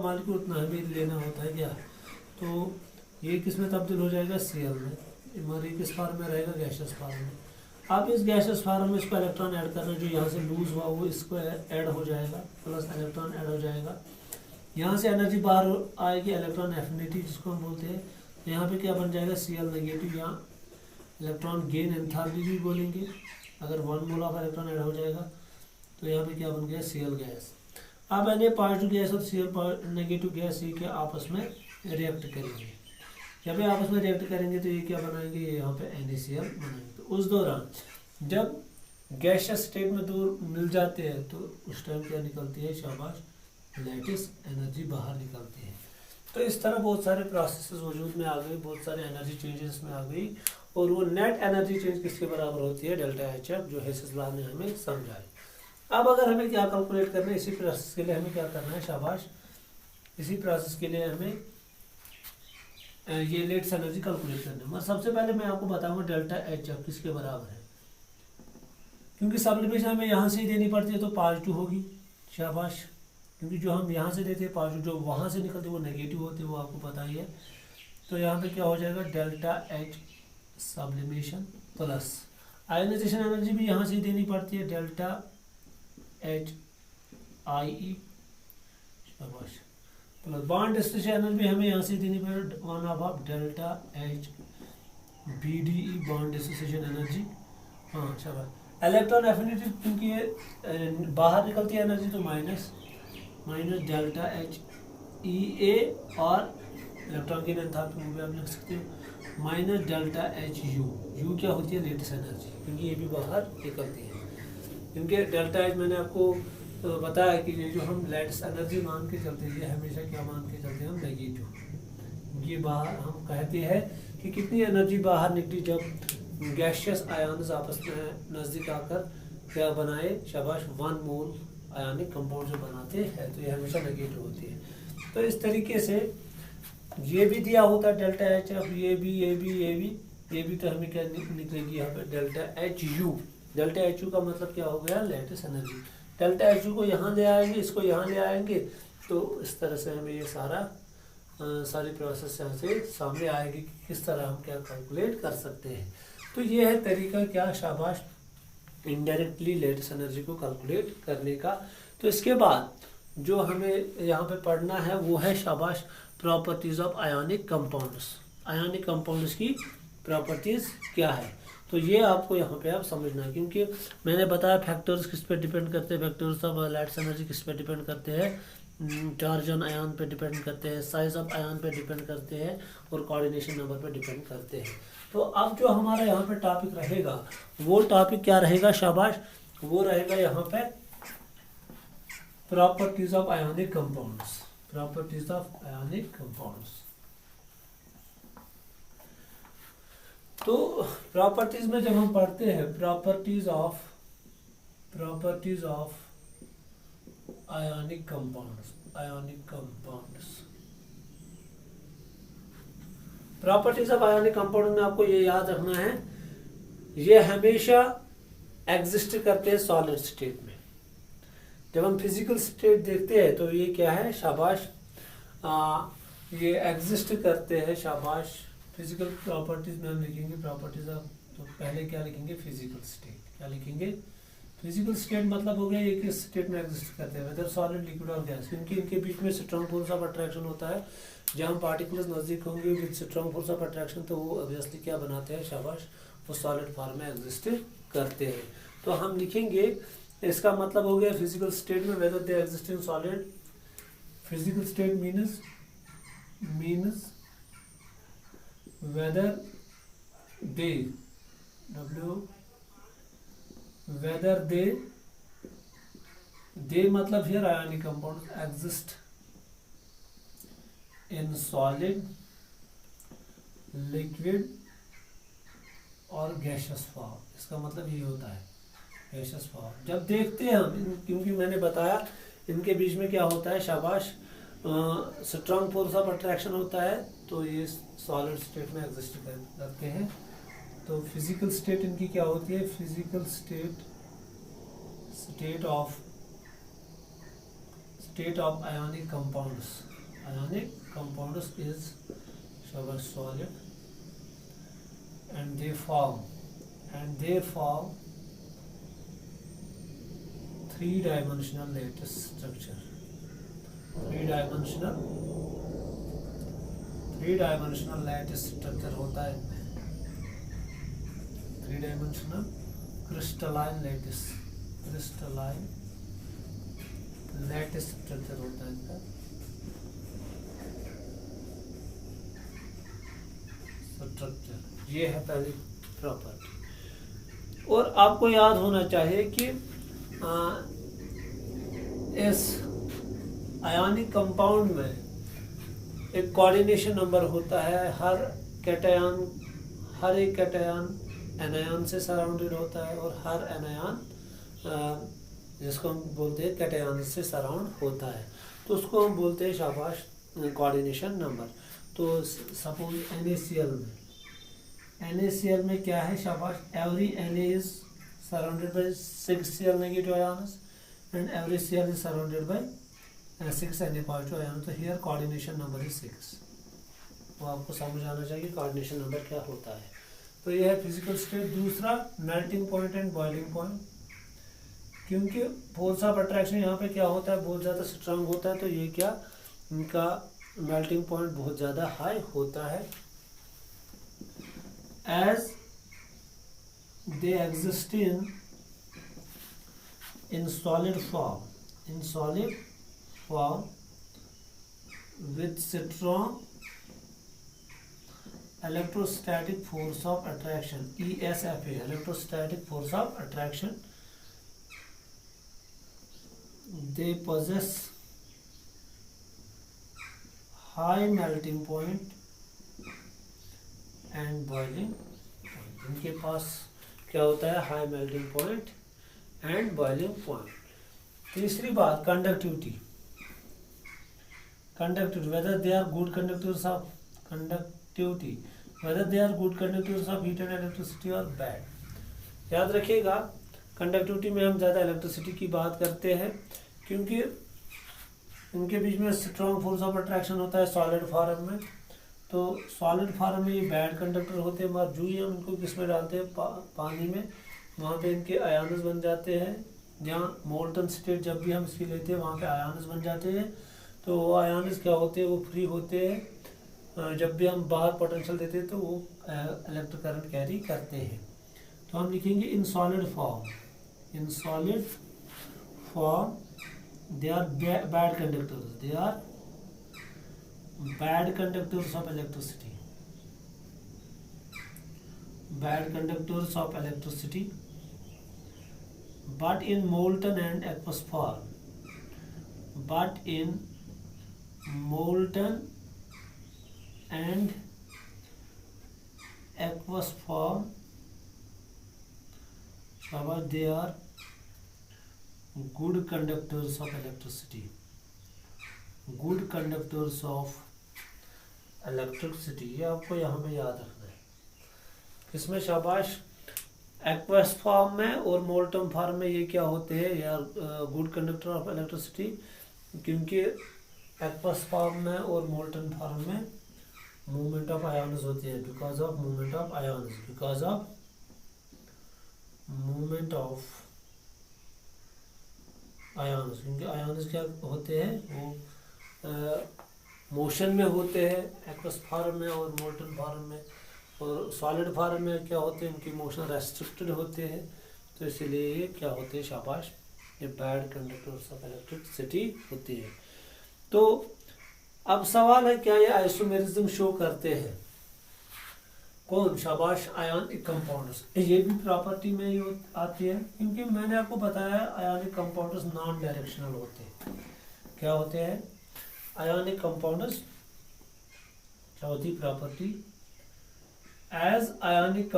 Molecule उतना हमें लेना होता है क्या। तो ये किस में तब्दील हो जाएगा, Cl में। हमारी किस फॉर्म में रहेगा, गैसियस फॉर्म में। अब इस गैसियस फॉर्म में इसको इलेक्ट्रॉन ऐड करना, जो यहाँ से लूज हुआ वो इसको ऐड हो जाएगा, प्लस इलेक्ट्रॉन ऐड हो जाएगा। यहाँ से एनर्जी बाहर आएगी, इलेक्ट्रॉन एफिनिटी जिसको हम बोलते हैं। तो यहाँ पे क्या बन जाएगा, Cl नेगेटिव। यहाँ इलेक्ट्रॉन गेन एंथैल्पी भी बोलेंगे, अगर 1 मोल ऑफ इलेक्ट्रॉन ऐड हो जाएगा। तो यहाँ पे क्या बन गया, Cl गैस। अब Na पॉजिटिव गैस और Cl नेगेटिव गैस ये क्या आपस में रिएक्ट करेंगे। जब ये आपस में रिएक्ट करेंगे तो ये क्या बनाएंगे, ये यहाँ पे NaCl बनाएंगे। तो उस दौरान जब गैसियस स्टेट में दूर मिल जाते हैं तो उस टाइम क्या निकलती है, शाबाश, लैटिस एनर्जी बाहर निकलती है। तो इस तरह बहुत सारे प्रोसेसेस वजूद में आ गए, बहुत सारे एनर्जी चेंजेस में आ गई, और वो नेट एनर्जी चेंज किसके बराबर होती है, डेल्टा HF, जो हेसिस लॉ ने हमें समझाई। अब अगर हमें क्या कैलकुलेट करना है, इसी प्रोसेस के लिए हमें क्या करना है, शाबाश, इसी प्रोसेस के लिए हमें ये लेट्स एनर्जी कैलकुलेट करनी है। सबसे पहले मैं आपको बताऊंगा डेल्टा HF किसके बराबर है, क्योंकि सब्लिमेशन हमें यहाँ से ही देनी पड़ती है तो पॉजिटिव होगी, शाबाश, क्योंकि जो हम यहाँ से देते हैं पॉजिटिव, जो वहाँ से निकलते वो नेगेटिव होते हैं, वो आपको पता ही है। तो यहाँ पे क्या हो जाएगा, delta H sublimation plus ionisation energy भी यहाँ से ही देनी पड़ती है, डेल्टा H IE, शाबाश, प्लस बॉन्ड डिस्ट्रीब्यूशन एनर्जी भी हमें यहाँ से देनी पड़ेगी, 1/2 delta H BDE bond distribution energy. हाँ शाबाश। इलेक्ट्रॉन एफिनिटी क्योंकि बाहर निकलती है एनर्जी, तो माइनस डेल्टा H EA, और इलेक्ट्रॉन की एंथैल्पी वो भी आप लिख सकते हो, माइनस डेल्टा H U क्या होती है, लेटेस्ट एनर्जी, क्योंकि ये भी बाहर निकलती है। क्योंकि डेल्टा H मैंने आपको बताया कि ये जो हम लेटेस्ट एनर्जी मान के चलते हैं, ये हमेशा क्या मान के चलते हैं हम, नेगेटिव। ये बाहर हम कहते हैं कि कितनी एनर्जी बाहर निकली जब गैसियस आयन्स आपस में नज़दीक आकर क्या बनाए, शाबाश, 1 मोल आयनिक कंपाउंड जो बनाते हैं, तो ये हमेशा नेगेटिव होती है। तो इस तरीके से ये भी दिया होता है डेल्टा HF, ये भी तो हमें क्या निकलेगी यहाँ पे, डेल्टा HU। डेल्टा HU का मतलब क्या हो गया, लेटेस्ट एनर्जी। डेल्टा HU को यहाँ ले आएंगे, इसको यहाँ ले आएंगे, तो इस तरह से हमें ये सारी प्रोसेस यहाँ से सामने आएगी कि किस तरह हम क्या कैलकुलेट कर सकते हैं। तो ये है तरीका क्या, शाबाश, इनडायरेक्टली लेटेस्ट एनर्जी को कैलकुलेट करने का। तो इसके बाद जो हमें यहाँ पे पढ़ना है वो है, शाबाश, properties of ionic compounds. Ionic compounds की प्रॉपर्टीज क्या है, तो ये आपको यहाँ पे आप समझना है, क्योंकि मैंने बताया फैक्टर्स किस पे डिपेंड करते हैं, फैक्टर्स ऑफ लेटेस्ट एनर्जी किस पे डिपेंड करते हैं, चार्ज ऑन आयन पे डिपेंड करते हैं, साइज ऑफ आयन पे डिपेंड करते हैं, और कोऑर्डिनेशन नंबर पे डिपेंड करते हैं। तो अब जो हमारा यहाँ पे टॉपिक रहेगा, वो टॉपिक क्या रहेगा, शाबाश, वो रहेगा यहाँ पे properties of ionic compounds. Properties of ionic compounds. तो प्रॉपर्टीज में जब हम पढ़ते हैं properties of ionic compounds, properties of ionic compound में आपको ये याद रखना है, ये हमेशा एग्जिस्ट करते हैं सॉलिड स्टेट में। जब हम फिजिकल स्टेट देखते हैं तो ये क्या है, शाबाश, ये एग्जिस्ट करते हैं, शाबाश। फिजिकल प्रॉपर्टीज में हम लिखेंगे प्रॉपर्टीज ऑफ, तो पहले क्या लिखेंगे, फिजिकल स्टेट। क्या लिखेंगे, फिजिकल स्टेट मतलब हो गया ये किस स्टेट में एग्जिस्ट करते हैं, वेदर सॉलिड, लिक्विड और गैस, क्योंकि इनके बीच में स्ट्रॉन्ग फोर्स ऑफ अट्रैक्शन होता है। जब हम पार्टिकल्स नज़दीक होंगे with strong force of attraction, तो वो ऑब्वियसली क्या बनाते हैं, शाबाश, वो सॉलिड फॉर्म में एग्जिस्ट करते हैं। तो हम लिखेंगे, इसका मतलब हो गया फिजिकल स्टेट में whether they exist in solid. Physical state means whether they मतलब here ionic compounds exist in solid, liquid और gaseous form। इसका मतलब ये होता है gaseous form। जब देखते हैं हम, क्योंकि मैंने बताया इनके बीच में क्या होता है, शाबाश, स्ट्रॉन्ग फोर्स ऑफ अट्रैक्शन होता है, तो ये सॉलिड स्टेट में एग्जिस्ट करते हैं। तो फिजिकल स्टेट इनकी क्या होती है, physical state state of ionic compounds. Ionic compounds is solid, and they form three-dimensional lattice structure. Three-dimensional lattice structure होता है इनमें. Three-dimensional crystalline lattice स्ट्रक्चर होता है इनका. स्ट्रक्चर ये है पहली प्रॉपर्टी. और आपको याद होना चाहिए कि इस आयनिक कंपाउंड में एक कोऑर्डिनेशन नंबर होता है. हर एक कैटायन एनायन से सराउंडेड होता है और हर एनायन जिसको हम बोलते हैं कैटायन से सराउंड होता है, तो उसको हम बोलते हैं शाबाश कोऑर्डिनेशन नंबर. तो सपोज NaCl में क्या है शाबाश, every Na is surrounded by 6 Cl negative ions and every Cl is surrounded by 6 Na positive ion. तो हियर कोऑर्डिनेशन नंबर इज 6. तो आपको समझ आना चाहिए कोऑर्डिनेशन नंबर क्या होता है. तो यह है फिजिकल स्टेट. दूसरा melting point and boiling point. क्योंकि फोर्स ऑफ अट्रैक्शन यहाँ पे क्या होता है, बहुत ज़्यादा स्ट्रांग होता है, तो ये क्या इनका मेल्टिंग पॉइंट बहुत ज़्यादा हाई होता है. As they exist in solid form with strong electrostatic force of attraction, ESFA, electrostatic force of attraction. They possess high melting point and boiling point. इनके पास क्या होता है, high melting point and boiling point. तीसरी बात conductivity. whether they are good conductors of heat and electricity or bad. याद रखिएगा conductivity में हम ज़्यादा इलेक्ट्रिसिटी की बात करते हैं क्योंकि इनके बीच में स्ट्रॉन्ग फोर्स ऑफ अट्रैक्शन होता है सॉलिड फॉर्म में. तो सॉलिड फॉर्म में ये बैड कंडक्टर होते हैं, मगर जो ही हम इनको किस में डालते हैं पानी में, वहाँ पे इनके आयन्स बन जाते हैं. जहाँ मोल्टन स्टेट जब भी हम इसकी लेते हैं वहाँ पे आयन्स बन जाते हैं. तो वो आयन्स क्या होते हैं, वो फ्री होते हैं. जब भी हम बाहर पोटेंशियल देते हैं तो वो इलेक्ट्रिक करंट कैरी करते हैं. तो हम लिखेंगे in solid form they are bad conductors of electricity. but in molten and aqueous form they are good conductors of electricity. ये आपको यहाँ पे याद रखना है. इसमें शाबाश एक्वस फॉर्म में और मोल्टन फॉर्म में ये क्या होते हैं यार, गुड कंडक्टर ऑफ इलेक्ट्रिसिटी. क्योंकि एक्वस फॉर्म में और मोल्टन फॉर्म में मूवमेंट ऑफ आयन्स होती है because of movement of ions. क्योंकि आयन्स क्या होते हैं, वो मोशन में होते हैं एक्वस फॉर्म में और मोल्टन फॉर्म में. और सॉलिड फॉर्म में क्या होते हैं, इनकी मोशन रेस्ट्रिक्टेड होते हैं. तो इसीलिए ये क्या होते हैं शाबाश, ये बैड कंडक्टर्स ऑफ इलेक्ट्रिसिटी होती है. तो अब सवाल है क्या ये आइसोमेरिज्म शो करते हैं कौन, शाबाश आयनिक कंपाउंड्स. ये भी प्रॉपर्टी में ही आती है क्योंकि मैंने आपको बताया आयनिक कंपाउंड्स नॉन डायरेक्शनल होते हैं. क्या होते हैं आयनिक कंपाउंड्स, चौथी property, as ionic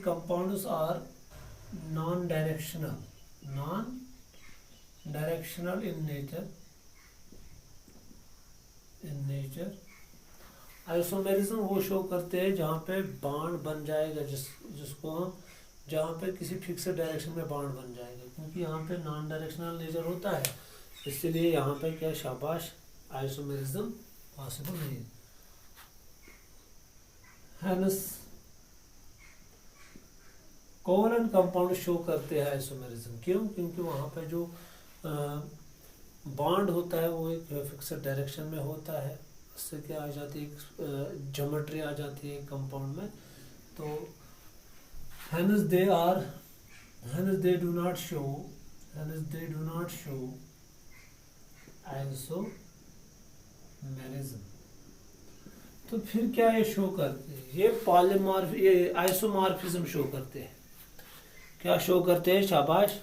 compounds are non-directional in nature. Isomerism वो शो करते हैं जहाँ पे बॉन्ड बन जाएगा जिसको हम जहाँ पे किसी फिक्स्ड डायरेक्शन में बॉन्ड बन जाएगा, क्योंकि यहाँ पे नॉन डायरेक्शनल नेचर होता है, इसलिए यहाँ पे क्या शाबाश आइसोमेरिज्म पॉसिबल नहीं है। हैंस कोवलेंट कंपाउंड शो करते हैं आइसोमेरिज्म, क्यों? क्योंकि वहाँ पे जो बॉन्ड होता है वो एक फिक्स्ड डायरेक्शन में होता है, उससे क्या आ जाती है, एक ज्योमेट्री आ जाती है कंपाउंड में। तो hence they do not show isomerism। तो फिर क्या ये शो करते हैं? ये आइसोमॉर्फिज्म शो करते हैं। क्या शो करते हैं? शाबाश,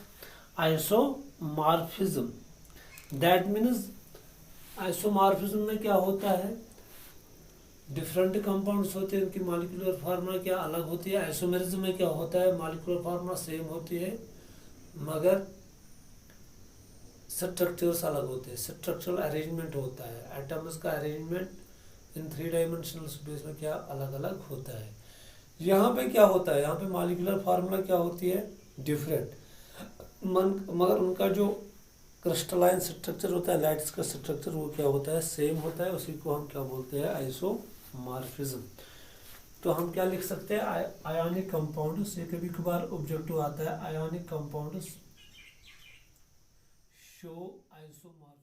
आइसोमॉर्फिज्म। दैट मीन्स आइसोमॉर्फिज्म में क्या होता है, डिफरेंट कंपाउंड्स होते हैं, उनकी मॉलिक्यूलर फार्मूला क्या अलग होती है। आइसोमेरिज्म में क्या होता है, मॉलिक्यूलर फार्मूला सेम होती है मगर स्ट्रक्चर्स अलग होते हैं, स्ट्रक्चरल अरेंजमेंट होता है, एटम्स का अरेंजमेंट इन 3 डायमेंशनल स्पेस में क्या अलग अलग होता है। यहाँ पे क्या होता है, यहाँ पे मॉलिक्यूलर फार्मूला क्या होती है, डिफरेंट, मगर उनका जो क्रिस्टलाइन स्ट्रक्चर होता है, लाइट्स का स्ट्रक्चर, वो क्या होता है, सेम होता है। उसी को हम क्या बोलते हैं, आइसोमॉर्फिज्म। तो हम क्या लिख सकते हैं, आयोनिक कंपाउंड से कभी कभार ऑब्जेक्टिव आता है, आयोनिक कंपाउंड शो आइसोमॉर्फिज्म।